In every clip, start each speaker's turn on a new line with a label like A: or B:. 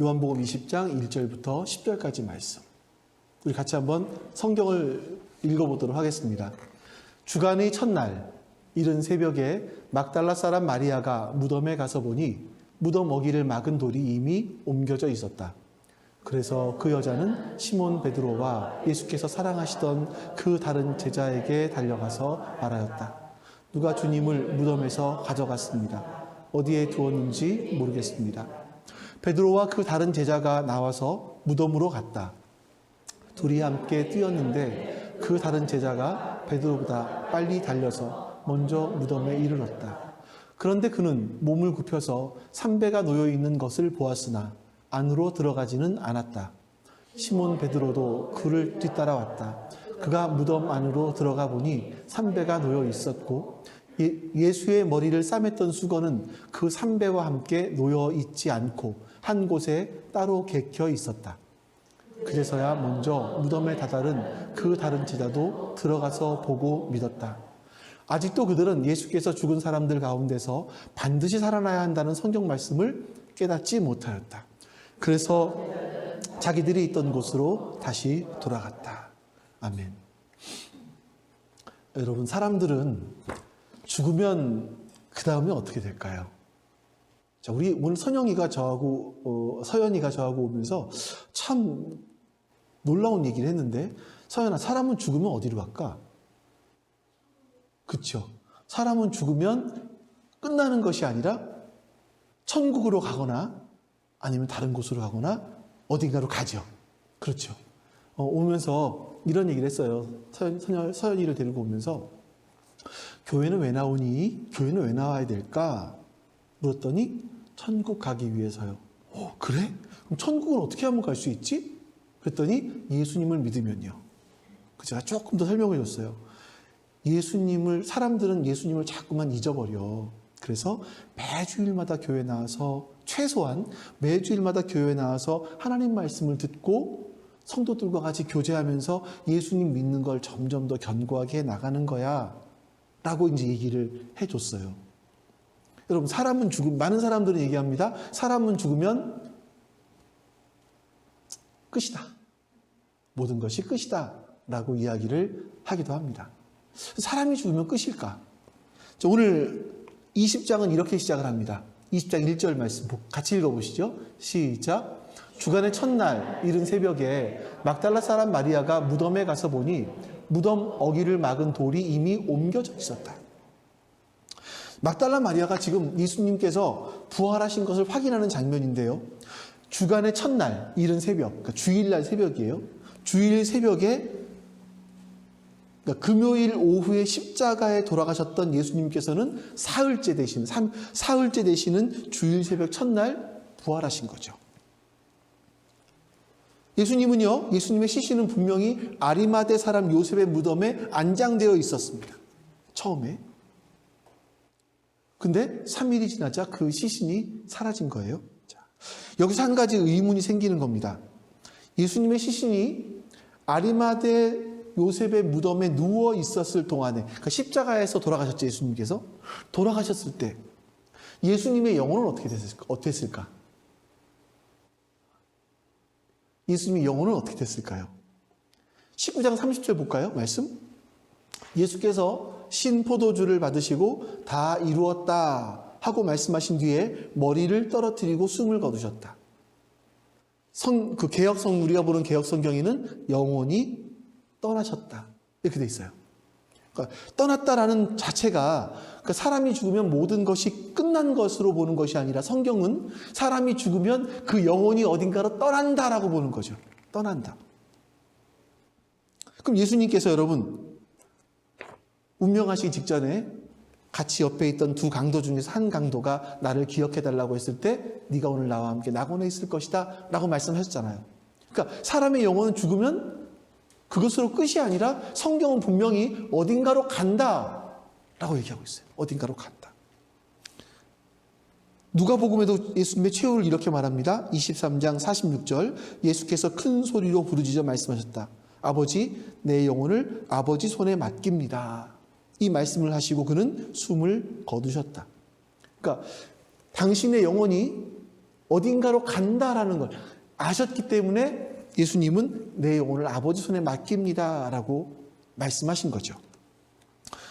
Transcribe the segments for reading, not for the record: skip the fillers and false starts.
A: 요한복음 20장 1절부터 10절까지 말씀. 우리 같이 한번 성경을 읽어보도록 하겠습니다. 주간의 첫날 이른 새벽에 막달라 사람 마리아가 무덤에 가서 보니 무덤 어기를 막은 돌이 이미 옮겨져 있었다. 그래서 그 여자는 시몬 베드로와 예수께서 사랑하시던 그 다른 제자에게 달려가서 말하였다. 누가 주님을 무덤에서 가져갔습니다. 어디에 두었는지 모르겠습니다. 베드로와 그 다른 제자가 나와서 무덤으로 갔다. 둘이 함께 뛰었는데 그 다른 제자가 베드로보다 빨리 달려서 먼저 무덤에 이르렀다. 그런데 그는 몸을 굽혀서 삼배가 놓여 있는 것을 보았으나 안으로 들어가지는 않았다. 시몬 베드로도 그를 뒤따라왔다. 그가 무덤 안으로 들어가 보니 삼배가 놓여 있었고 예수의 머리를 싸맸던 수건은 그 삼배와 함께 놓여 있지 않고 한 곳에 따로 개켜 있었다. 그제서야 먼저 무덤에 다다른 그 다른 제자도 들어가서 보고 믿었다. 아직도 그들은 예수께서 죽은 사람들 가운데서 반드시 살아나야 한다는 성경 말씀을 깨닫지 못하였다. 그래서 자기들이 있던 곳으로 다시 돌아갔다. 아멘. 여러분, 사람들은 죽으면 그 다음에 어떻게 될까요? 자, 우리 오늘 서연이가 저하고 오면서 참 놀라운 얘기를 했는데, 서연아, 사람은 죽으면 어디로 갈까? 그렇죠. 사람은 죽으면 끝나는 것이 아니라 천국으로 가거나 아니면 다른 곳으로 가거나 어딘가로 가죠. 그렇죠. 오면서 이런 얘기를 했어요. 서연이를 데리고 오면서 교회는 왜 나오니? 교회는 왜 나와야 될까? 물었더니 천국 가기 위해서요. 그래? 그럼 천국은 어떻게 하면 갈 수 있지? 그랬더니 예수님을 믿으면요. 제가 조금 더 설명을 줬어요. 사람들은 예수님을 자꾸만 잊어버려. 그래서 매주일마다 교회 나와서 최소한 매주일마다 교회 나와서 하나님 말씀을 듣고 성도들과 같이 교제하면서 예수님 믿는 걸 점점 더 견고하게 나가는 거야 라고 이제 얘기를 해줬어요. 여러분, 많은 사람들은 얘기합니다. 사람은 죽으면 끝이다. 모든 것이 끝이다 라고 이야기를 하기도 합니다. 사람이 죽으면 끝일까? 오늘 20장은 이렇게 시작을 합니다. 20장 1절 말씀 같이 읽어보시죠. 시작. 주간의 첫날 이른 새벽에 막달라 사람 마리아가 무덤에 가서 보니 무덤 어기를 막은 돌이 이미 옮겨져 있었다. 막달라 마리아가 지금 예수님께서 부활하신 것을 확인하는 장면인데요. 주간의 첫날 이른 새벽, 그러니까 주일날 새벽이에요. 주일 새벽에, 그러니까 금요일 오후에 십자가에 돌아가셨던 예수님께서는 사흘째 되시는 주일 새벽 첫날 부활하신 거죠. 예수님의 시신은 분명히 아리마대 사람 요셉의 무덤에 안장되어 있었습니다. 처음에. 근데 3일이 지나자 그 시신이 사라진 거예요. 여기서 한 가지 의문이 생기는 겁니다. 예수님의 시신이 아리마대 요셉의 무덤에 누워 있었을 동안에, 그러니까 십자가에서 돌아가셨죠. 예수님께서 돌아가셨을 때 예수님의 영혼은 어떻게 됐을까? 예수님의 영혼은 어떻게 됐을까요? 19장 30절 볼까요? 말씀. 예수께서 신포도주를 받으시고 다 이루었다 하고 말씀하신 뒤에 머리를 떨어뜨리고 숨을 거두셨다. 우리가 보는 개역성경에는 영혼이 떠나셨다 이렇게 돼 있어요. 그러니까 떠났다라는 자체가, 그러니까 사람이 죽으면 모든 것이 끝난 것으로 보는 것이 아니라 성경은 사람이 죽으면 그 영혼이 어딘가로 떠난다라고 보는 거죠. 떠난다. 그럼 예수님께서 여러분 운명하시기 직전에 같이 옆에 있던 두 강도 중에서 한 강도가 나를 기억해달라고 했을 때 네가 오늘 나와 함께 낙원에 있을 것이다 라고 말씀하셨잖아요. 그러니까 사람의 영혼은 죽으면 그것으로 끝이 아니라 성경은 분명히 어딘가로 간다 라고 얘기하고 있어요. 어딘가로 간다. 누가복음에도 예수님의 최후를 이렇게 말합니다. 23장 46절 예수께서 큰 소리로 부르짖어 말씀하셨다. 아버지, 내 영혼을 아버지 손에 맡깁니다. 이 말씀을 하시고 그는 숨을 거두셨다. 그러니까 당신의 영혼이 어딘가로 간다라는 걸 아셨기 때문에 예수님은 내 영혼을 아버지 손에 맡깁니다 라고 말씀하신 거죠.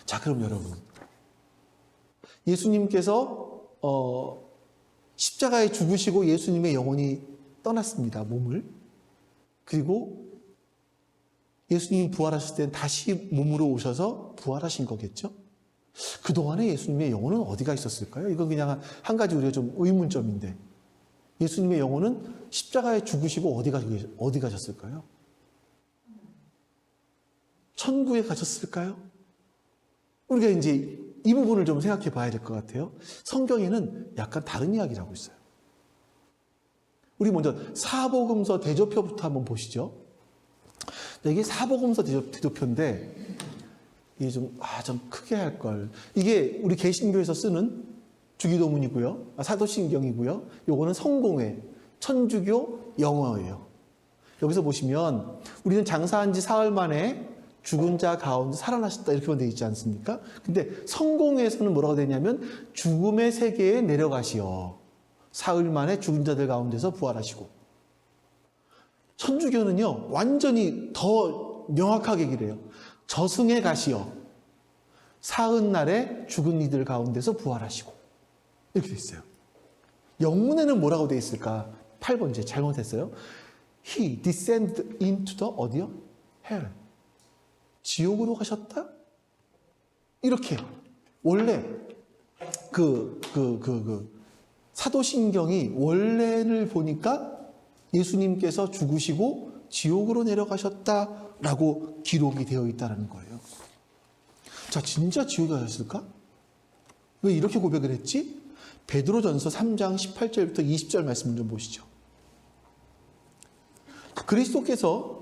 A: 자, 그럼 여러분, 예수님께서 십자가에 죽으시고 예수님의 영혼이 떠났습니다. 몸을. 그리고 예수님이 부활하실 때는 다시 몸으로 오셔서 부활하신 거겠죠? 그동안에 예수님의 영혼은 어디가 있었을까요? 이건 그냥 한 가지 우리가 좀 의문점인데, 예수님의 영혼은 십자가에 죽으시고 어디 가셨을까요? 천국에 가셨을까요? 우리가 이제 이 부분을 좀 생각해 봐야 될 것 같아요. 성경에는 약간 다른 이야기를 하고 있어요. 우리 먼저 사복음서 대조표부터 한번 보시죠. 이게 사복음서 대조표인데, 이게 좀 크게 할 걸. 이게 우리 개신교에서 쓰는 주기도문이고요. 사도신경이고요. 요거는 성공회, 천주교 영어예요. 여기서 보시면 우리는 장사한 지 사흘 만에 죽은 자 가운데 살아나셨다 이렇게만 되어 있지 않습니까? 근데 성공회에서는 뭐라고 되냐면 죽음의 세계에 내려가시어 사흘 만에 죽은 자들 가운데서 부활하시고, 천주교는요 완전히 더 명확하게 얘기해요. 저승에 가시어 사흔날에 죽은 이들 가운데서 부활하시고, 이렇게 돼 있어요. 영문에는 뭐라고 돼 있을까? 8번째 잘못했어요. He descended into the 어디요? Hell. 지옥으로 가셨다? 이렇게. 원래 사도신경이 원래를 보니까 예수님께서 죽으시고 지옥으로 내려가셨다라고 기록이 되어 있다는 거예요. 자, 진짜 지옥에 가셨을까? 왜 이렇게 고백을 했지? 베드로전서 3장 18절부터 20절 말씀을 좀 보시죠. 그리스도께서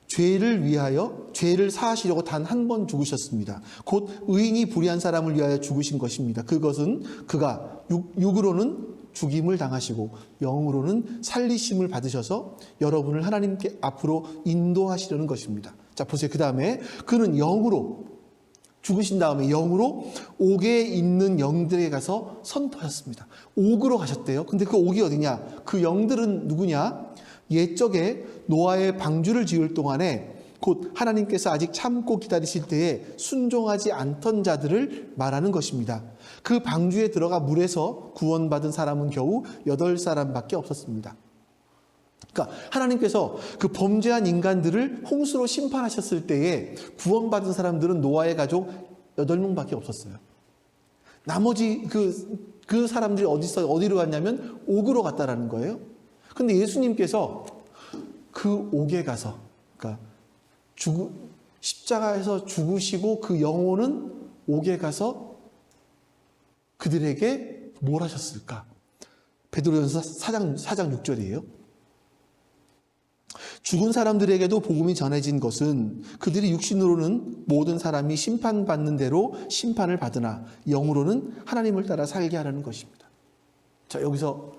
A: 죄를 위하여 죄를 사하시려고 단 한 번 죽으셨습니다. 곧 의인이 불의한 사람을 위하여 죽으신 것입니다. 그것은 그가 육으로는 죽임을 당하시고 영으로는 살리심을 받으셔서 여러분을 하나님께 앞으로 인도하시려는 것입니다. 자, 보세요. 그 다음에 그는 영으로 죽으신 다음에 영으로 옥에 있는 영들에게 가서 선포하셨습니다. 옥으로 가셨대요. 근데 그 옥이 어디냐? 그 영들은 누구냐? 옛적에 노아의 방주를 지을 동안에 곧 하나님께서 아직 참고 기다리실 때에 순종하지 않던 자들을 말하는 것입니다. 그 방주에 들어가 물에서 구원받은 사람은 겨우 8사람밖에 없었습니다. 그러니까 하나님께서 그 범죄한 인간들을 홍수로 심판하셨을 때에 구원받은 사람들은 노아의 가족 8명밖에 없었어요. 나머지 그 사람들이 어디로 갔냐면 옥으로 갔다라는 거예요. 근데 예수님께서 그 옥에 가서, 그러니까 십자가에서 죽으시고 그 영혼은 옥에 가서 그들에게 뭘 하셨을까? 베드로전서 4장 6절이에요. 죽은 사람들에게도 복음이 전해진 것은 그들이 육신으로는 모든 사람이 심판받는 대로 심판을 받으나 영으로는 하나님을 따라 살게 하라는 것입니다. 자, 여기서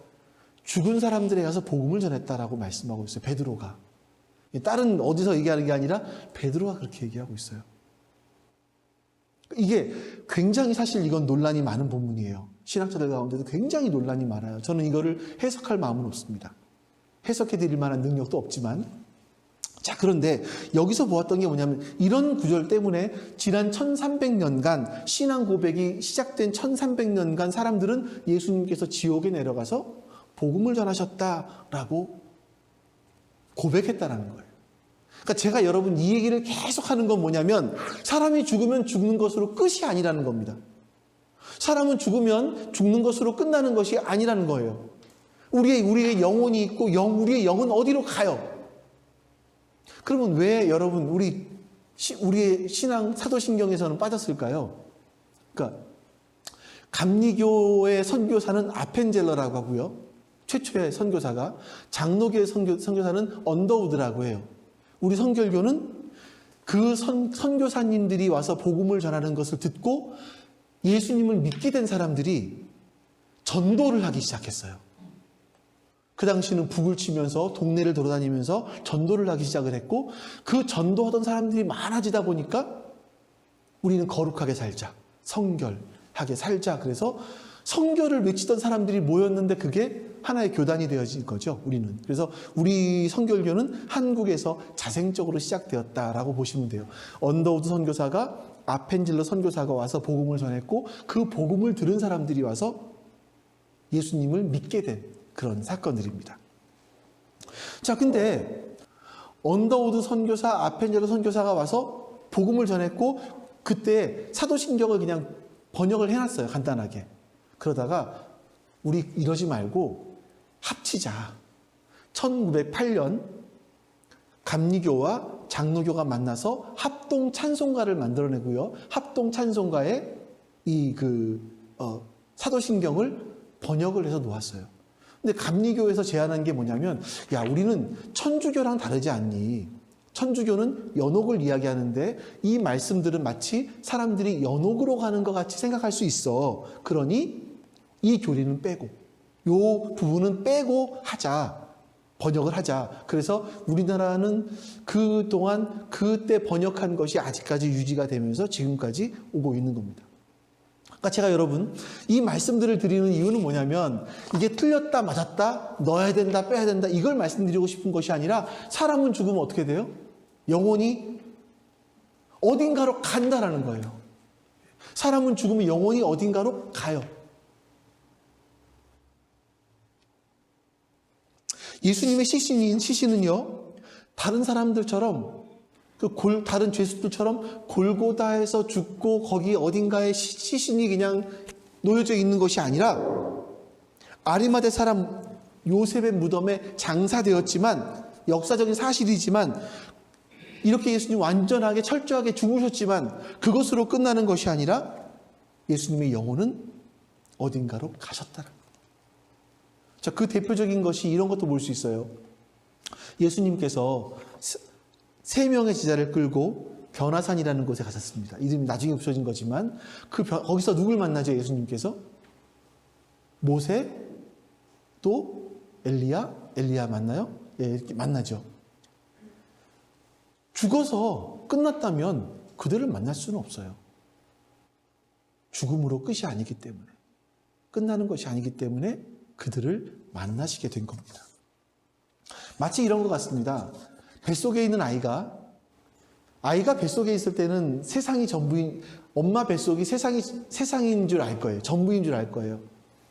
A: 죽은 사람들에 가서 복음을 전했다라고 말씀하고 있어요. 베드로가. 다른 어디서 얘기하는 게 아니라 베드로가 그렇게 얘기하고 있어요. 이게 굉장히 사실 이건 논란이 많은 본문이에요. 신학자들 가운데도 굉장히 논란이 많아요. 저는 이거를 해석할 마음은 없습니다. 해석해 드릴 만한 능력도 없지만, 자, 그런데 여기서 보았던 게 뭐냐면 이런 구절 때문에 지난 1300년간 신앙 고백이 시작된 1300년간 사람들은 예수님께서 지옥에 내려가서 복음을 전하셨다라고 고백했다라는 거예요. 그러니까 제가 여러분 이 얘기를 계속 하는 건 뭐냐면 사람이 죽으면 죽는 것으로 끝이 아니라는 겁니다. 사람은 죽으면 죽는 것으로 끝나는 것이 아니라는 거예요. 우리의 영혼이 있고 우리의 영은 어디로 가요? 그러면 왜 여러분 우리의 신앙 사도신경에서는 빠졌을까요? 그러니까 감리교의 선교사는 아펜젤러라고 하고요. 최초의 선교사가, 장로교의 선교사는 언더우드라고 해요. 우리 선결교는 그 선교사님들이 와서 복음을 전하는 것을 듣고 예수님을 믿게 된 사람들이 전도를 하기 시작했어요. 그 당시는 북을 치면서 동네를 돌아다니면서 전도를 하기 시작을 했고, 그 전도하던 사람들이 많아지다 보니까 우리는 거룩하게 살자, 성결하게 살자, 그래서 성결을 외치던 사람들이 모였는데 그게 하나의 교단이 되어진 거죠, 우리는. 그래서 우리 성결교는 한국에서 자생적으로 시작되었다라고 보시면 돼요. 언더우드 선교사가, 아펜젤러 선교사가 와서 복음을 전했고 그 복음을 들은 사람들이 와서 예수님을 믿게 된 그런 사건들입니다. 자, 근데 언더우드 선교사, 아펜젤러 선교사가 와서 복음을 전했고 그때 사도신경을 그냥 번역을 해놨어요, 간단하게. 그러다가 우리 이러지 말고 합치자. 1908년 감리교와 장로교가 만나서 합동 찬송가를 만들어내고요. 합동 찬송가에 사도신경을 번역을 해서 놓았어요. 근데 감리교에서 제안한 게 뭐냐면, 야, 우리는 천주교랑 다르지 않니? 천주교는 연옥을 이야기하는데 이 말씀들은 마치 사람들이 연옥으로 가는 것 같이 생각할 수 있어. 그러니 이 교리는 빼고, 요 부분은 빼고 하자. 번역을 하자. 그래서 우리나라는 그동안 그때 번역한 것이 아직까지 유지가 되면서 지금까지 오고 있는 겁니다. 그러니까 제가 여러분 이 말씀들을 드리는 이유는 뭐냐면 이게 틀렸다 맞았다 넣어야 된다 빼야 된다 이걸 말씀드리고 싶은 것이 아니라 사람은 죽으면 어떻게 돼요? 영혼이 어딘가로 간다라는 거예요. 사람은 죽으면 영혼이 어딘가로 가요. 예수님의 시신은요 다른 사람들처럼 다른 죄수들처럼 골고다에서 죽고 거기 어딘가에 시신이 그냥 놓여져 있는 것이 아니라 아리마대 사람 요셉의 무덤에 장사되었지만 역사적인 사실이지만 이렇게 예수님 완전하게 철저하게 죽으셨지만 그것으로 끝나는 것이 아니라 예수님의 영혼은 어딘가로 가셨다는 거예요. 자, 그 대표적인 것이 이런 것도 볼 수 있어요. 예수님께서 3명의 제자를 끌고 변화산이라는 곳에 가셨습니다. 이름이 나중에 붙여진 거지만 거기서 누굴 만나죠? 예수님께서 모세 또 엘리야 만나요? 예, 이렇게 만나죠. 죽어서 끝났다면 그들을 만날 수는 없어요. 죽음으로 끝이 아니기 때문에, 끝나는 것이 아니기 때문에 그들을 만나시게 된 겁니다. 마치 이런 것 같습니다. 뱃속에 있는 아이가 뱃속에 있을 때는 세상이 전부인, 엄마 뱃속이 세상인 줄 알 거예요. 전부인 줄 알 거예요.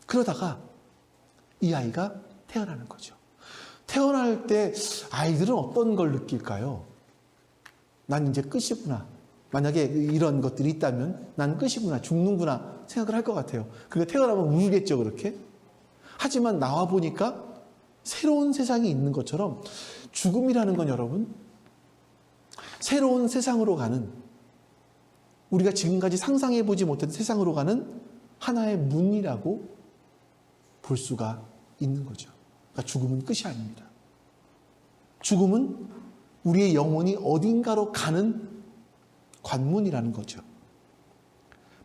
A: 그러다가 이 아이가 태어나는 거죠. 태어날 때 아이들은 어떤 걸 느낄까요? 난 이제 끝이구나. 만약에 이런 것들이 있다면 난 끝이구나, 죽는구나 생각을 할 것 같아요. 그러니까 태어나면 울겠죠, 그렇게. 하지만 나와 보니까 새로운 세상이 있는 것처럼 죽음이라는 건 여러분, 새로운 세상으로 가는, 우리가 지금까지 상상해보지 못했던 세상으로 가는 하나의 문이라고 볼 수가 있는 거죠. 그러니까 죽음은 끝이 아닙니다. 죽음은 우리의 영혼이 어딘가로 가는 관문이라는 거죠.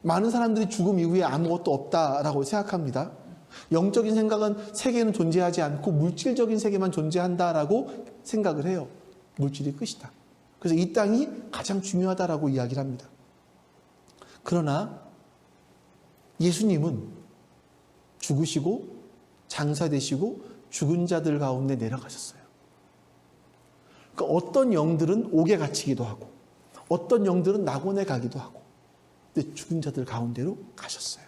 A: 많은 사람들이 죽음 이후에 아무것도 없다라고 생각합니다. 영적인 생각은 세계는 존재하지 않고 물질적인 세계만 존재한다라고 생각을 해요. 물질이 끝이다. 그래서 이 땅이 가장 중요하다라고 이야기를 합니다. 그러나 예수님은 죽으시고 장사되시고 죽은 자들 가운데 내려가셨어요. 그러니까 어떤 영들은 옥에 갇히기도 하고 어떤 영들은 낙원에 가기도 하고, 근데 죽은 자들 가운데로 가셨어요.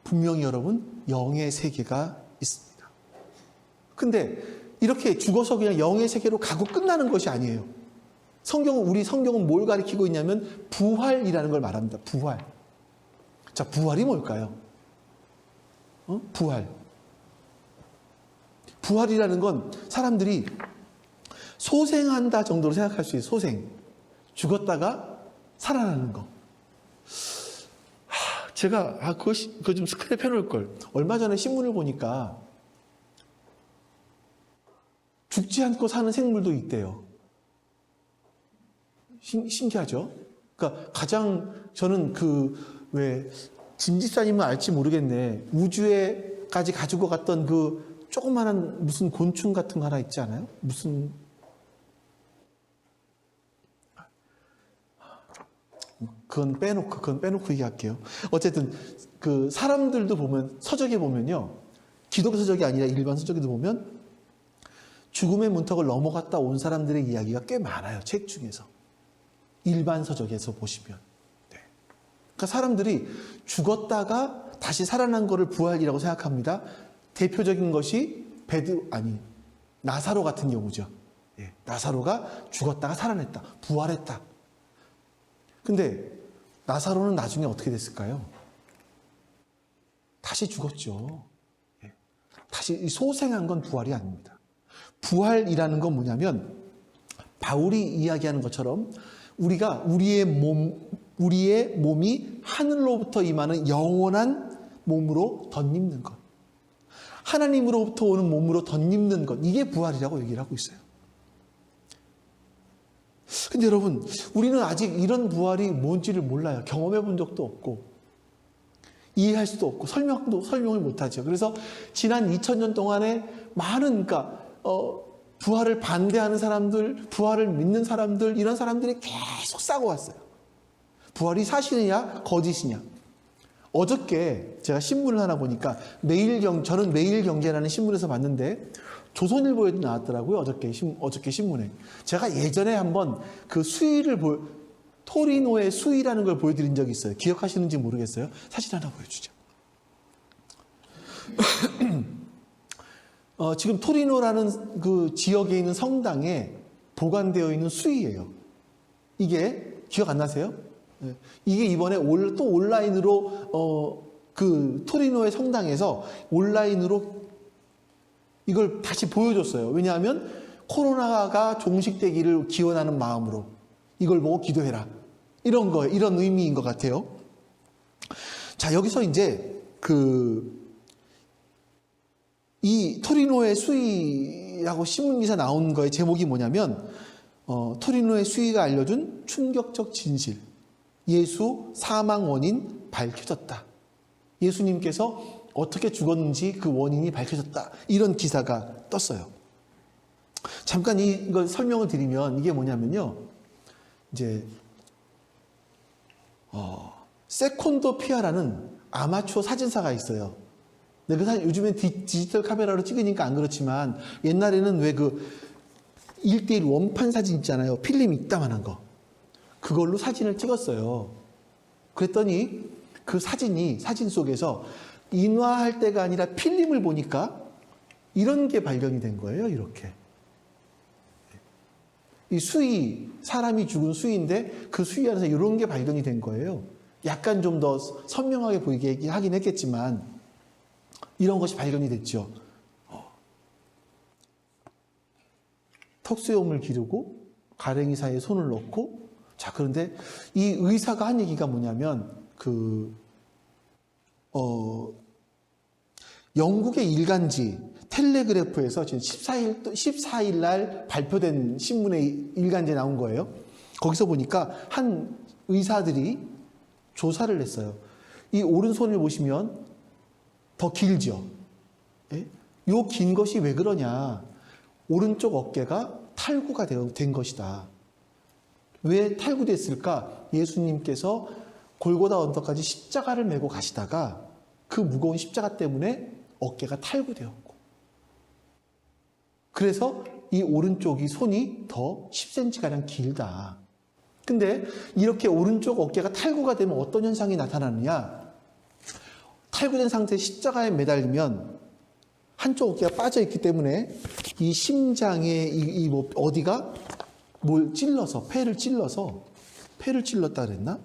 A: 분명히 여러분 영의 세계가 있습니다. 근데 이렇게 죽어서 그냥 영의 세계로 가고 끝나는 것이 아니에요. 우리 성경은 뭘 가리키고 있냐면 부활이라는 걸 말합니다. 부활. 자, 부활이 뭘까요? 부활. 부활이라는 건 사람들이 소생한다 정도로 생각할 수 있어요. 소생. 죽었다가 살아나는 거. 제가 그거 좀 스크랩 해놓을 걸. 얼마 전에 신문을 보니까 죽지 않고 사는 생물도 있대요. 신기하죠? 그러니까 가장 저는 진 집사님은 알지 모르겠네. 우주에까지 가지고 갔던 그 조그마한 무슨 곤충 같은 거 하나 있지 않아요? 그건 빼놓고 얘기할게요. 어쨌든 그 사람들도 보면 서적에 보면요, 기독교 서적이 아니라 일반 서적에도 보면 죽음의 문턱을 넘어갔다 온 사람들의 이야기가 꽤 많아요. 책 중에서 일반 서적에서 보시면. 네. 그러니까 사람들이 죽었다가 다시 살아난 거를 부활이라고 생각합니다. 대표적인 것이 나사로 같은 경우죠. 예. 나사로가 죽었다가 살아냈다, 부활했다. 근데 나사로는 나중에 어떻게 됐을까요? 다시 죽었죠. 예. 다시 소생한 건 부활이 아닙니다. 부활이라는 건 뭐냐면 바울이 이야기하는 것처럼 우리의 몸이 하늘로부터 임하는 영원한 몸으로 덧입는 것, 하나님으로부터 오는 몸으로 덧입는 것, 이게 부활이라고 얘기를 하고 있어요. 근데 여러분, 우리는 아직 이런 부활이 뭔지를 몰라요. 경험해 본 적도 없고 이해할 수도 없고 설명을 못하죠. 그래서 지난 2000년 동안에 많은 부활을 반대하는 사람들, 부활을 믿는 사람들, 이런 사람들이 계속 싸고 왔어요. 부활이 사실이냐 거짓이냐. 어저께 제가 신문을 하나 보니까 저는 매일경제라는 신문에서 봤는데 조선일보에도 나왔더라고요. 어저께 신문에. 제가 예전에 한번 그 토리노의 수위라는 걸 보여드린 적이 있어요. 기억하시는지 모르겠어요. 사진 하나 보여주죠. 지금 토리노라는 그 지역에 있는 성당에 보관되어 있는 수위예요. 이게 기억 안 나세요? 네. 이게 이번에 또 온라인으로 그 토리노의 성당에서 온라인으로 이걸 다시 보여줬어요. 왜냐하면 코로나가 종식되기를 기원하는 마음으로 이걸 보고 기도해라. 이런 의미인 것 같아요. 자, 여기서 이제 이 토리노의 수위라고 신문기사 나온 거의 제목이 뭐냐면 토리노의 수위가 알려준 충격적 진실, 예수 사망 원인 밝혀졌다. 예수님께서 어떻게 죽었는지 그 원인이 밝혀졌다. 이런 기사가 떴어요. 잠깐 이걸 설명을 드리면 이게 뭐냐면요, 이제 세콘도 피아라는 아마추어 사진사가 있어요. 근데 요즘엔 디지털 카메라로 찍으니까 안 그렇지만 옛날에는 왜 1:1 원판 사진 있잖아요. 필름 이따만한 거. 그걸로 사진을 찍었어요. 그랬더니 그 사진 속에서 인화할 때가 아니라 필름을 보니까 이런 게 발견이 된 거예요. 이렇게. 이 사람이 죽은 수위인데 그 수위 안에서 이런 게 발견이 된 거예요. 약간 좀 더 선명하게 보이게 하긴 했겠지만 이런 것이 발견이 됐죠. 턱수염을 기르고 가랭이 사이에 손을 넣고, 자, 그런데 이 의사가 한 얘기가 뭐냐면 영국의 일간지 텔레그래프에서 지금 14일 날 발표된 신문의 일간지에 나온 거예요. 거기서 보니까 한 의사들이 조사를 했어요. 이 오른손을 보시면 더 길죠. 예? 요 긴 것이 왜 그러냐. 오른쪽 어깨가 탈구가 된 것이다. 왜 탈구됐을까? 예수님께서 골고다 언덕까지 십자가를 메고 가시다가 그 무거운 십자가 때문에 어깨가 탈구되었고, 그래서 이 오른쪽이 손이 더 10cm가량 길다. 근데 이렇게 오른쪽 어깨가 탈구가 되면 어떤 현상이 나타나느냐? 탈구된 상태에 십자가에 매달리면 한쪽 어깨가 빠져 있기 때문에 이 심장에 어디가 폐를 찔렀다 그랬나?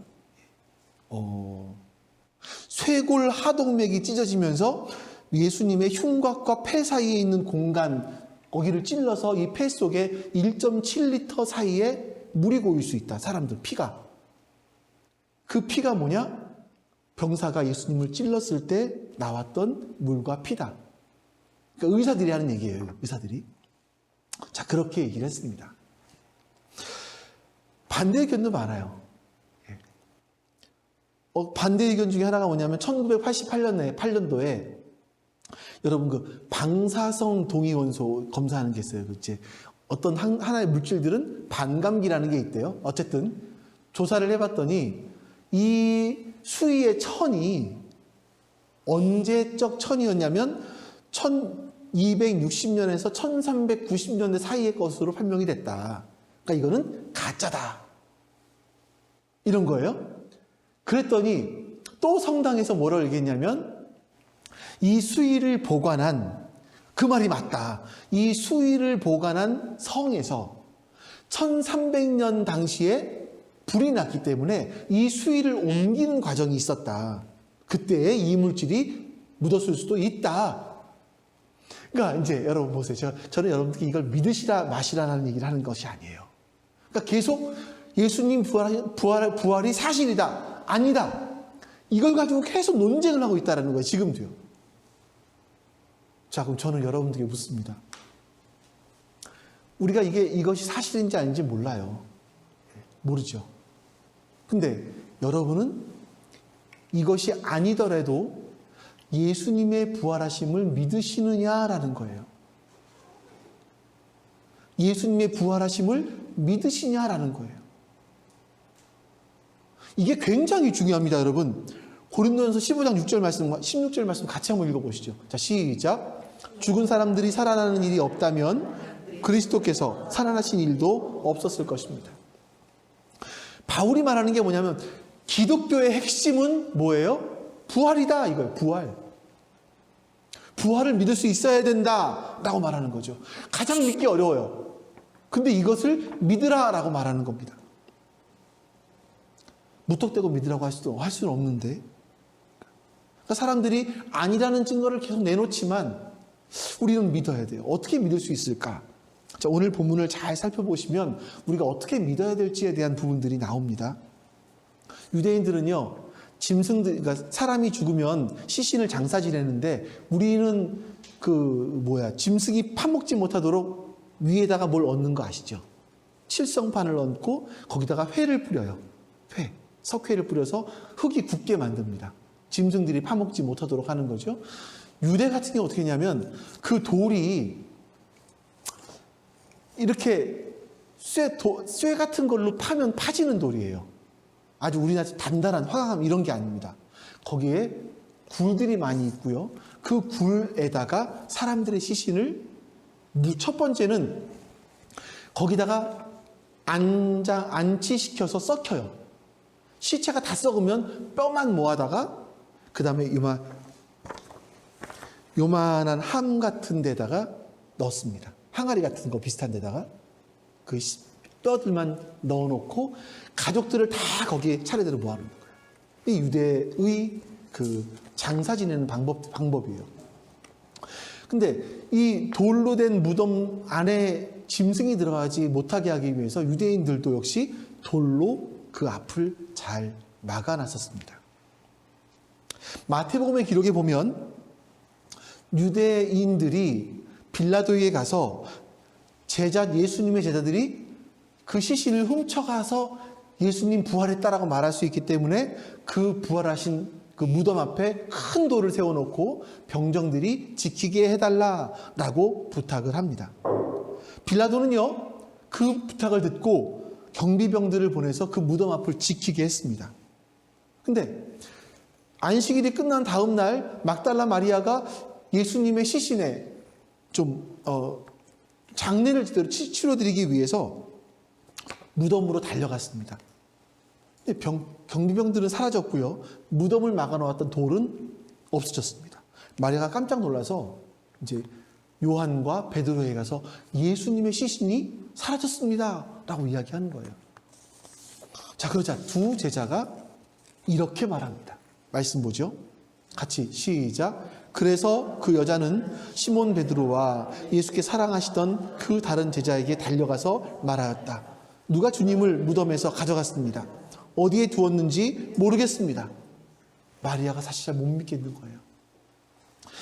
A: 쇄골 하동맥이 찢어지면서 예수님의 흉곽과 폐 사이에 있는 공간, 거기를 찔러서 이 폐 속에 1.7리터 사이에 물이 고일 수 있다. 사람들 피가. 그 피가 뭐냐? 병사가 예수님을 찔렀을 때 나왔던 물과 피다. 그러니까 의사들이 하는 얘기예요. 의사들이. 자, 그렇게 얘기를 했습니다. 반대 의견도 많아요. 반대 의견 중에 하나가 뭐냐면 1988년도에 여러분 방사성 동위원소 검사하는 게 있어요. 그치? 어떤 하나의 물질들은 반감기라는 게 있대요. 어쨌든 조사를 해봤더니 이 수위의 천이 언제적 천이었냐면 1260년에서 1390년대 사이의 것으로 판명이 됐다. 그러니까 이거는 가짜다. 이런 거예요. 그랬더니 또 성당에서 뭐라고 얘기했냐면 이 수위를 보관한, 그 말이 맞다. 이 수위를 보관한 성에서 1300년 당시에 불이 났기 때문에 이 수위를 옮기는 과정이 있었다. 그때에 이물질이 묻었을 수도 있다. 그러니까 이제 여러분 보세요. 저는 여러분들께 이걸 믿으시라 마시라는 얘기를 하는 것이 아니에요. 그러니까 계속 예수님 부활이 사실이다. 아니다. 이걸 가지고 계속 논쟁을 하고 있다는 거예요. 지금도요. 자, 그럼 저는 여러분들에게 묻습니다. 우리가 이것이 사실인지 아닌지 몰라요. 모르죠. 근데 여러분은 이것이 아니더라도 예수님의 부활하심을 믿으시느냐라는 거예요. 예수님의 부활하심을 믿으시냐라는 거예요. 이게 굉장히 중요합니다, 여러분. 고린도전서 15장 6절 말씀, 16절 말씀 같이 한번 읽어보시죠. 자, 시작. 죽은 사람들이 살아나는 일이 없다면 그리스도께서 살아나신 일도 없었을 것입니다. 바울이 말하는 게 뭐냐면 기독교의 핵심은 뭐예요? 부활이다 이거예요. 부활. 부활을 믿을 수 있어야 된다라고 말하는 거죠. 가장 믿기 어려워요. 근데 이것을 믿으라라고 말하는 겁니다. 무턱대고 믿으라고 할 수는 없는데, 그러니까 사람들이 아니라는 증거를 계속 내놓지만 우리는 믿어야 돼요. 어떻게 믿을 수 있을까? 자, 오늘 본문을 잘 살펴보시면 우리가 어떻게 믿어야 될지에 대한 부분들이 나옵니다. 유대인들은요, 그러니까 사람이 죽으면 시신을 장사 지내는데 우리는 짐승이 파먹지 못하도록 위에다가 뭘 얹는 거 아시죠? 칠성판을 얹고 거기다가 회를 뿌려요. 석회를 뿌려서 흙이 굳게 만듭니다. 짐승들이 파먹지 못하도록 하는 거죠. 유대 같은 경우 어떻게 했냐면 그 돌이 이렇게 쇠 같은 걸로 파면 파지는 돌이에요. 아주 우리나라 단단한 화강암 이런 게 아닙니다. 거기에 굴들이 많이 있고요. 그 굴에다가 사람들의 시신을 첫 번째는 거기다가 안치시켜서 썩혀요. 시체가 다 썩으면 뼈만 모아다가 그 다음에 요만한 함 같은 데다가 넣습니다. 항아리 같은 거 비슷한 데다가 그 뼈들만 넣어놓고 가족들을 다 거기에 차례대로 모아놓는 거예요. 이 유대의 그 장사 지내는 방법이에요. 근데 이 돌로 된 무덤 안에 짐승이 들어가지 못하게 하기 위해서 유대인들도 역시 돌로 그 앞을 잘 막아놨었습니다. 마태복음의 기록에 보면 유대인들이 빌라도에 가서 예수님의 제자들이 그 시신을 훔쳐가서 예수님 부활했다라고 말할 수 있기 때문에 그 부활하신 그 무덤 앞에 큰 돌을 세워놓고 병정들이 지키게 해달라라고 부탁을 합니다. 빌라도는요, 그 부탁을 듣고 경비병들을 보내서 그 무덤 앞을 지키게 했습니다. 근데 안식일이 끝난 다음 날 막달라 마리아가 예수님의 시신에 장례를 제대로 치러드리기 위해서 무덤으로 달려갔습니다. 근데 경비병들은 사라졌고요. 무덤을 막아놓았던 돌은 없어졌습니다. 마리아가 깜짝 놀라서 이제 요한과 베드로에 가서 예수님의 시신이 사라졌습니다 라고 이야기하는 거예요. 자, 그러자 두 제자가 이렇게 말합니다. 말씀 보죠. 같이 시작. 그래서 그 여자는 시몬 베드로와 예수께 사랑하시던 그 다른 제자에게 달려가서 말하였다. 누가 주님을 무덤에서 가져갔습니다. 어디에 두었는지 모르겠습니다. 마리아가 사실 잘 못 믿겠는 거예요.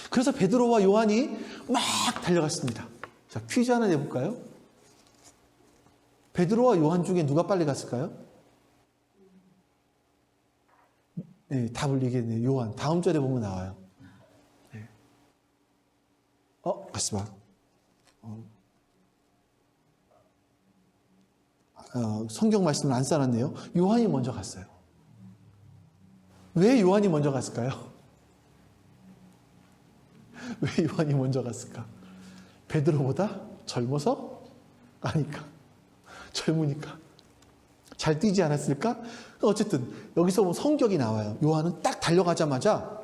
A: 그래서 베드로와 요한이 막 달려갔습니다. 자, 퀴즈 하나 내볼까요? 베드로와 요한 중에 누가 빨리 갔을까요? 네, 답을 얘기했네요. 요한. 다음 절에 보면 나와요. 네. 같이 봐. 성경 말씀을 안 써놨네요. 요한이 먼저 갔어요. 왜 요한이 먼저 갔을까요? 왜 요한이 먼저 갔을까? 베드로보다 젊어서? 아니까. 젊으니까. 잘 뛰지 않았을까? 어쨌든 여기서 보면 성격이 나와요. 요한은 딱 달려가자마자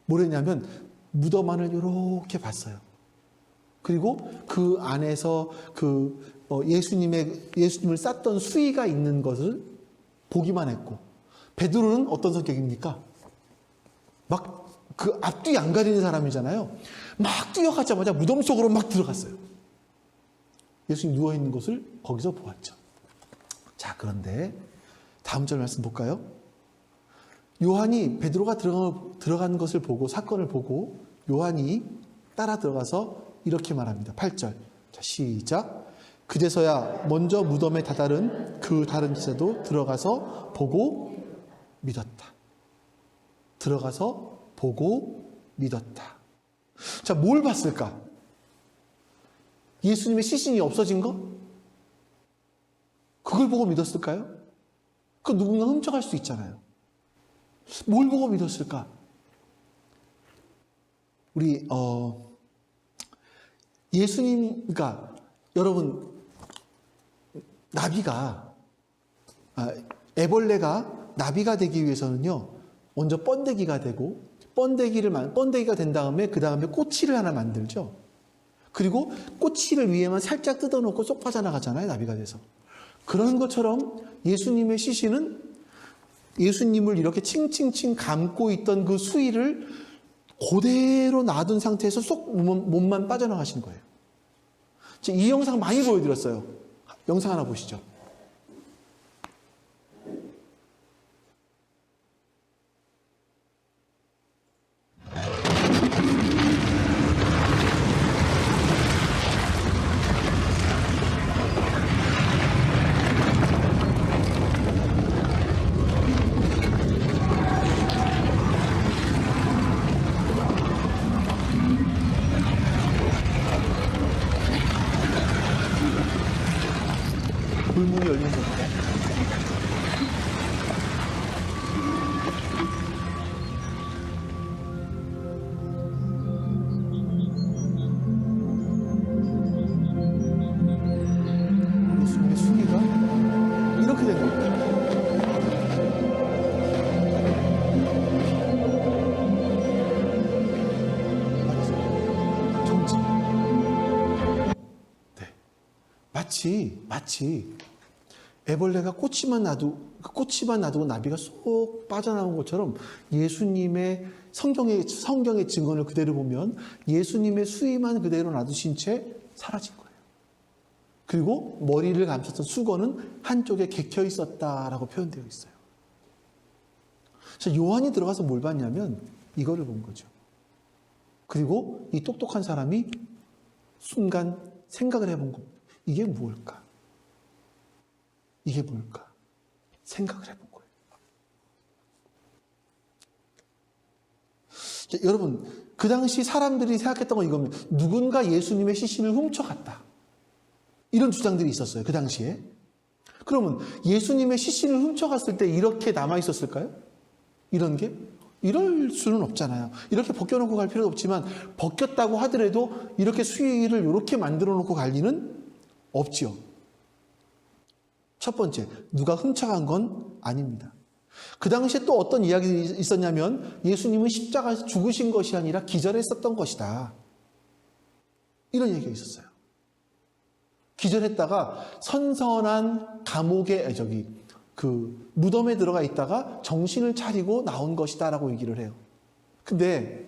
A: 뭐랬냐면 무덤 안을 이렇게 봤어요. 그리고 그 안에서 예수님을 쌌던 수의가 있는 것을 보기만 했고, 베드로는 어떤 성격입니까? 막 그 앞뒤 안 가리는 사람이잖아요. 막 뛰어가자마자 무덤 속으로 막 들어갔어요. 예수님 누워있는 것을 거기서 보았죠. 자, 그런데 다음 절 말씀 볼까요? 요한이 베드로가 들어간 것을 보고, 사건을 보고 요한이 따라 들어가서 이렇게 말합니다. 8절. 자, 시작. 그제서야 먼저 무덤에 다다른 그 다른 제자도 들어가서 보고 믿었다. 들어가서 보고 믿었다. 자, 뭘 봤을까? 예수님의 시신이 없어진 거? 그걸 보고 믿었을까요? 그 누군가 훔쳐갈 수 있잖아요. 뭘 보고 믿었을까? 우리 예수님, 그러니까 여러분, 애벌레가 나비가 되기 위해서는요, 먼저 번데기가 되고, 번데기가 된 다음에 그 다음에 꼬치를 하나 만들죠. 그리고 꼬치를 위에만 살짝 뜯어놓고 쏙 빠져나가잖아요, 나비가 돼서. 그런 것처럼 예수님의 시신은 예수님을 이렇게 칭칭칭 감고 있던 그 수의를 그대로 놔둔 상태에서 쏙 몸만 빠져나가신 거예요. 이 영상 많이 보여드렸어요. 영상 하나 보시죠. 불문이 열린 겁니다. 예수님의 수기가 이렇게 된 겁니다. 정지. 네. 마치 애벌레가 꼬치만 놔두고 나비가 쏙 빠져나온 것처럼 예수님의 성경의 증언을 그대로 보면 예수님의 수의만 그대로 놔두신 채 사라진 거예요. 그리고 머리를 감쌌던 수건은 한쪽에 개켜 있었다라고 표현되어 있어요. 요한이 들어가서 뭘 봤냐면 이거를 본 거죠. 그리고 이 똑똑한 사람이 순간 생각을 해본 겁니다. 이게 무엇일까? 이게 뭘까? 생각을 해본 거예요. 자, 여러분, 그 당시 사람들이 생각했던 건 이겁니다. 누군가 예수님의 시신을 훔쳐갔다. 이런 주장들이 있었어요. 그 당시에. 그러면 예수님의 시신을 훔쳐갔을 때 이렇게 남아있었을까요? 이런 게? 이럴 수는 없잖아요. 이렇게 벗겨놓고 갈 필요도 없지만 벗겼다고 하더라도 이렇게 수의를 이렇게 만들어 놓고 갈 리는 없지요. 첫 번째, 누가 훔쳐간 건 아닙니다. 그 당시에 또 어떤 이야기가 있었냐면 예수님은 십자가에서 죽으신 것이 아니라 기절했었던 것이다. 이런 얘기가 있었어요. 기절했다가 선선한 감옥에 무덤에 들어가 있다가 정신을 차리고 나온 것이다라고 얘기를 해요. 근데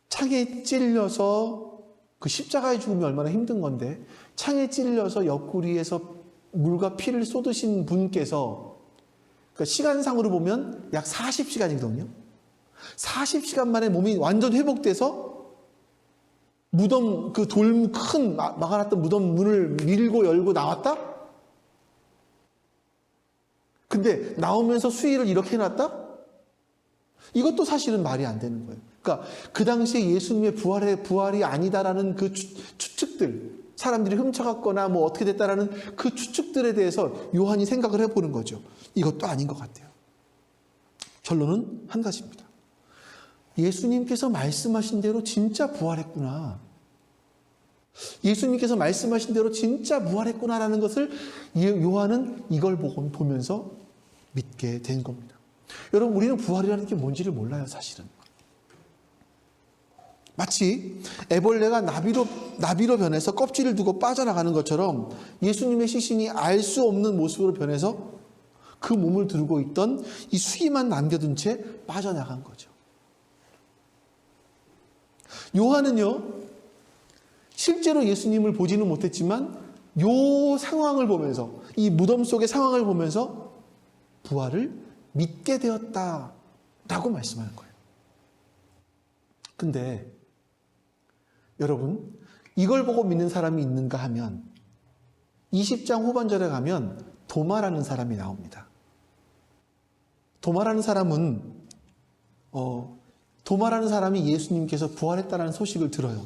A: 창에 찔려서 그 십자가에 죽음이 얼마나 힘든 건데 창에 찔려서 옆구리에서 물과 피를 쏟으신 분께서 그러니까 시간상으로 보면 약 40시간이거든요. 40시간 만에 몸이 완전 회복돼서 무덤 큰 막아놨던 무덤 문을 밀고 열고 나왔다? 근데 나오면서 수의를 이렇게 해놨다? 이것도 사실은 말이 안 되는 거예요. 그러니까 그 당시에 예수님의 부활이 아니다라는 그 추측들, 사람들이 훔쳐갔거나 뭐 어떻게 됐다라는 그 추측들에 대해서 요한이 생각을 해보는 거죠. 이것도 아닌 것 같아요. 결론은 한 가지입니다. 예수님께서 말씀하신 대로 진짜 부활했구나. 예수님께서 말씀하신 대로 진짜 부활했구나라는 것을 요한은 이걸 보면서 믿게 된 겁니다. 여러분, 우리는 부활이라는 게 뭔지를 몰라요, 사실은. 마치 애벌레가 나비로 변해서 껍질을 두고 빠져나가는 것처럼 예수님의 시신이 알 수 없는 모습으로 변해서 그 몸을 들고 있던 이 수기만 남겨둔 채 빠져나간 거죠. 요한은요, 실제로 예수님을 보지는 못했지만 요 상황을 보면서, 이 무덤 속의 상황을 보면서 부활을 믿게 되었다라고 말씀하는 거예요. 근데 여러분, 이걸 보고 믿는 사람이 있는가 하면 20장 후반절에 가면 도마라는 사람이 나옵니다. 도마라는 사람이 예수님께서 부활했다는 소식을 들어요.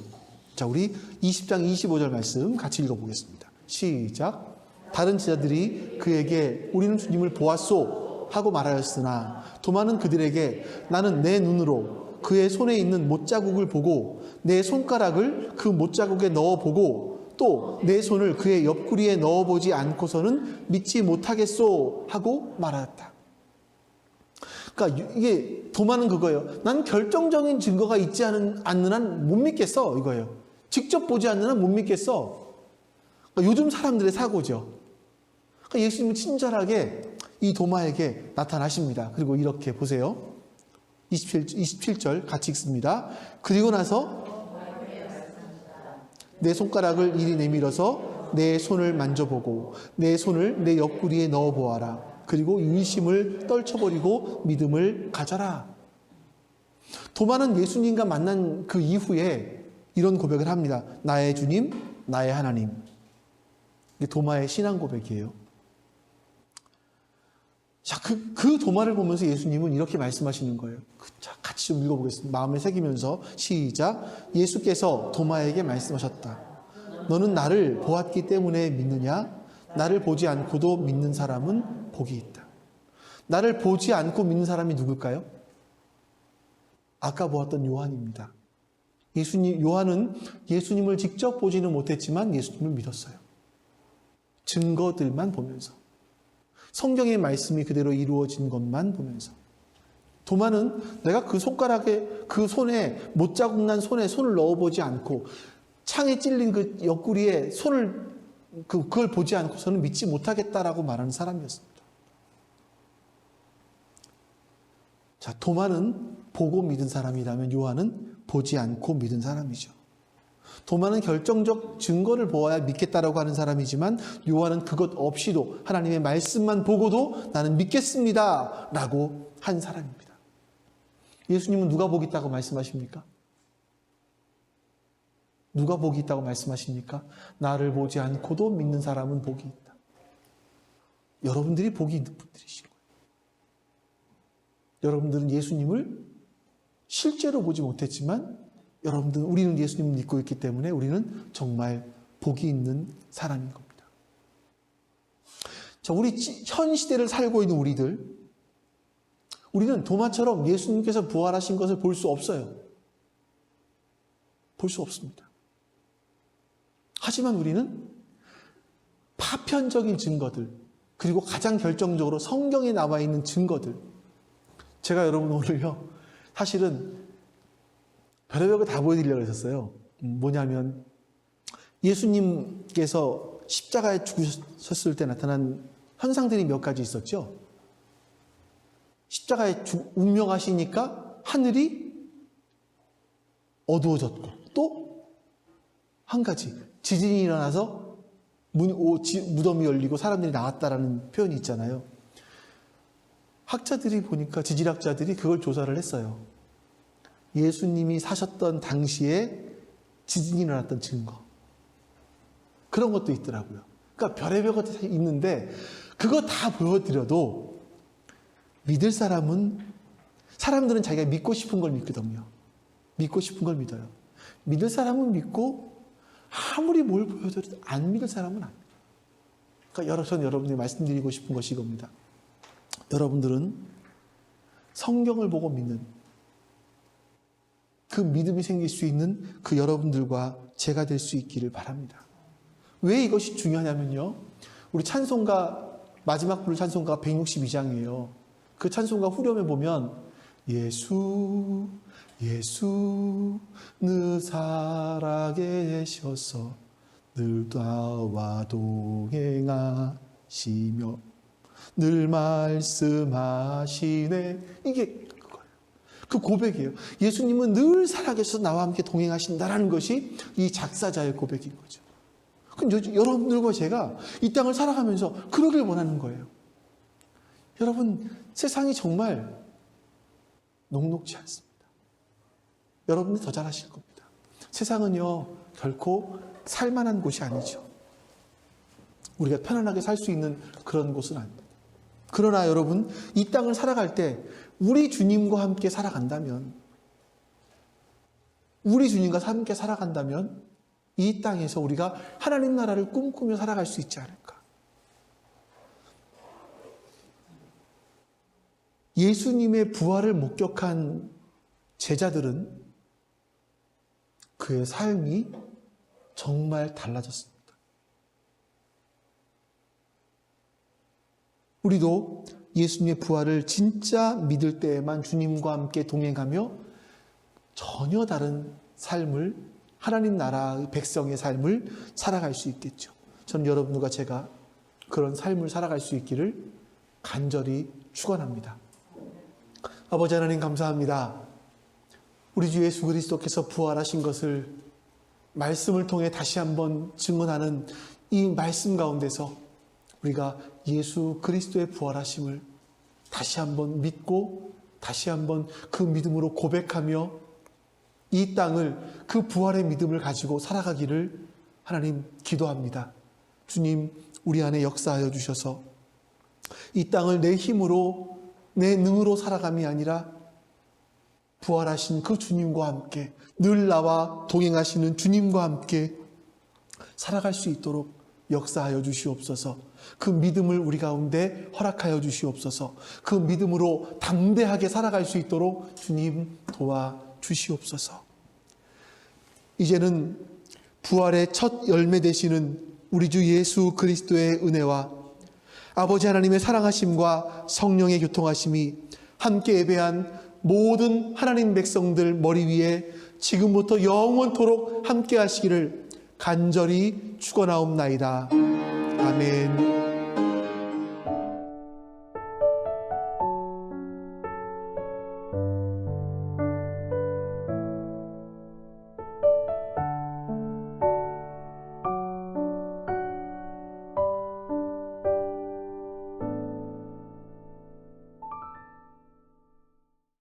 A: 자, 우리 20장 25절 말씀 같이 읽어보겠습니다. 시작. 다른 제자들이 그에게 우리는 주님을 보았소 하고 말하였으나 도마는 그들에게 나는 내 눈으로 그의 손에 있는 못자국을 보고 내 손가락을 그 못자국에 넣어보고 또 내 손을 그의 옆구리에 넣어보지 않고서는 믿지 못하겠소 하고 말하였다. 그러니까 이게 도마는 그거예요. 난 결정적인 증거가 있지 않는 한 못 믿겠어, 이거예요. 직접 보지 않는 한 못 믿겠어. 그러니까 요즘 사람들의 사고죠. 그러니까 예수님은 친절하게 이 도마에게 나타나십니다. 그리고 이렇게 보세요. 27절 같이 읽습니다. 그리고 나서 내 손가락을 이리 내밀어서 내 손을 만져보고 내 손을 내 옆구리에 넣어보아라. 그리고 의심을 떨쳐버리고 믿음을 가져라. 도마는 예수님과 만난 그 이후에 이런 고백을 합니다. 나의 주님, 나의 하나님. 이게 도마의 신앙 고백이에요. 자, 그 도마를 보면서 예수님은 이렇게 말씀하시는 거예요. 자, 같이 좀 읽어보겠습니다. 마음에 새기면서 시작. 예수께서 도마에게 말씀하셨다. 너는 나를 보았기 때문에 믿느냐? 나를 보지 않고도 믿는 사람은 복이 있다. 나를 보지 않고 믿는 사람이 누굴까요? 아까 보았던 요한입니다. 요한은 예수님을 직접 보지는 못했지만 예수님을 믿었어요. 증거들만 보면서. 성경의 말씀이 그대로 이루어진 것만 보면서. 도마는 내가 그 손에 못자국 난 손에 손을 넣어보지 않고 창에 찔린 그 옆구리에 그걸 보지 않고서는 믿지 못하겠다라고 말하는 사람이었습니다. 자, 도마는 보고 믿은 사람이라면 요한은 보지 않고 믿은 사람이죠. 도마는 결정적 증거를 보아야 믿겠다라고 하는 사람이지만 요한은 그것 없이도 하나님의 말씀만 보고도 나는 믿겠습니다 라고 한 사람입니다. 예수님은 누가 복이 있다고 말씀하십니까? 누가 복이 있다고 말씀하십니까? 나를 보지 않고도 믿는 사람은 복이 있다. 여러분들이 복이 있는 분들이신 거예요. 여러분들은 예수님을 실제로 보지 못했지만 우리는 예수님을 믿고 있기 때문에 우리는 정말 복이 있는 사람인 겁니다. 자, 우리 현 시대를 살고 있는 우리는 도마처럼 예수님께서 부활하신 것을 볼 수 없어요. 볼 수 없습니다. 하지만 우리는 파편적인 증거들, 그리고 가장 결정적으로 성경에 나와 있는 증거들. 제가 여러분 오늘요, 사실은 별의별 거 다 보여드리려고 했었어요. 뭐냐면 예수님께서 십자가에 죽으셨을 때 나타난 현상들이 몇 가지 있었죠. 십자가에 운명하시니까 하늘이 어두워졌고 또 한 가지 지진이 일어나서 무덤이 열리고 사람들이 나왔다라는 표현이 있잖아요. 학자들이 보니까 지질학자들이 그걸 조사를 했어요. 예수님이 사셨던 당시에 지진이 일어났던 증거. 그런 것도 있더라고요. 그러니까 별의별 것들이 있는데 그거 다 보여드려도 믿을 사람들은 자기가 믿고 싶은 걸 믿거든요. 믿고 싶은 걸 믿어요. 믿을 사람은 믿고 아무리 뭘 보여줘도 안 믿을 사람은 안 믿어요. 그러니까 전 여러분들이 말씀드리고 싶은 것이 이겁니다. 여러분들은 성경을 보고 믿는 그 믿음이 생길 수 있는 그 여러분들과 제가 될 수 있기를 바랍니다. 왜 이것이 중요하냐면요. 우리 찬송가, 마지막 부를 찬송가 162장이에요. 그 찬송가 후렴에 보면 예수 늘 살아계셔서 늘 나와 동행하시며 늘 말씀하시네. 이게 그거예요. 그 고백이에요. 예수님은 늘 살아계셔서 나와 함께 동행하신다라는 것이 이 작사자의 고백인 거죠. 여러분들과 제가 이 땅을 살아가면서 그러길 원하는 거예요. 여러분, 세상이 정말 녹록지 않습니다. 여러분이 더 잘하실 겁니다. 세상은요, 결코 살만한 곳이 아니죠. 우리가 편안하게 살 수 있는 그런 곳은 아닙니다. 그러나 여러분, 이 땅을 살아갈 때 우리 주님과 함께 살아간다면, 이 땅에서 우리가 하나님 나라를 꿈꾸며 살아갈 수 있지 않을까. 예수님의 부활을 목격한 제자들은 그의 삶이 정말 달라졌습니다. 우리도 예수님의 부활을 진짜 믿을 때에만 주님과 함께 동행하며 전혀 다른 삶을, 하나님 나라의 백성의 삶을 살아갈 수 있겠죠. 저는 여러분과 제가 그런 삶을 살아갈 수 있기를 간절히 축원합니다. 아버지 하나님 감사합니다. 우리 주 예수 그리스도께서 부활하신 것을 말씀을 통해 다시 한번 증언하는 이 말씀 가운데서 우리가 예수 그리스도의 부활하심을 다시 한번 믿고 다시 한번 그 믿음으로 고백하며 이 땅을 그 부활의 믿음을 가지고 살아가기를 하나님 기도합니다. 주님, 우리 안에 역사하여 주셔서 이 땅을 내 힘으로 내 능으로 살아감이 아니라 부활하신 그 주님과 함께 늘 나와 동행하시는 주님과 함께 살아갈 수 있도록 역사하여 주시옵소서. 그 믿음을 우리 가운데 허락하여 주시옵소서. 그 믿음으로 담대하게 살아갈 수 있도록 주님 도와주시옵소서. 이제는 부활의 첫 열매 되시는 우리 주 예수 그리스도의 은혜와 아버지 하나님의 사랑하심과 성령의 교통하심이 함께 예배한 모든 하나님 백성들 머리 위에 지금부터 영원토록 함께 하시기를 간절히 축원하옵나이다. 아멘.